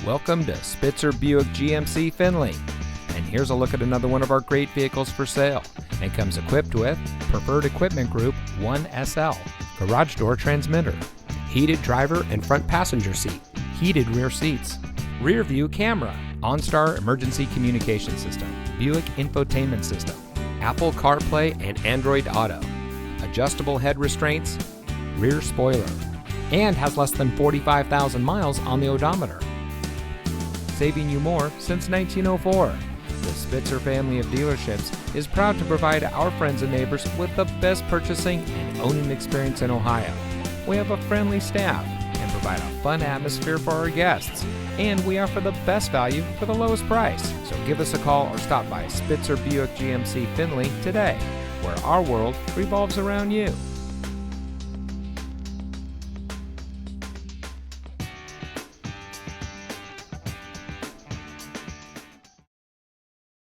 Welcome to Spitzer Buick GMC Findlay. And here's a look at another one of our great vehicles for sale. And comes equipped with Preferred Equipment Group 1SL, garage door transmitter, heated driver and front passenger seat, heated rear seats, rear view camera, OnStar emergency communication system, Buick infotainment system, Apple CarPlay and Android Auto, adjustable head restraints, rear spoiler, and has less than 45,000 miles on the odometer. Saving you more since 1904. The Spitzer family of dealerships is proud to provide our friends and neighbors with the best purchasing and owning experience in Ohio. We have a friendly staff and provide a fun atmosphere for our guests. And we offer the best value for the lowest price. So give us a call or stop by Spitzer Buick GMC Findlay today, where our world revolves around you.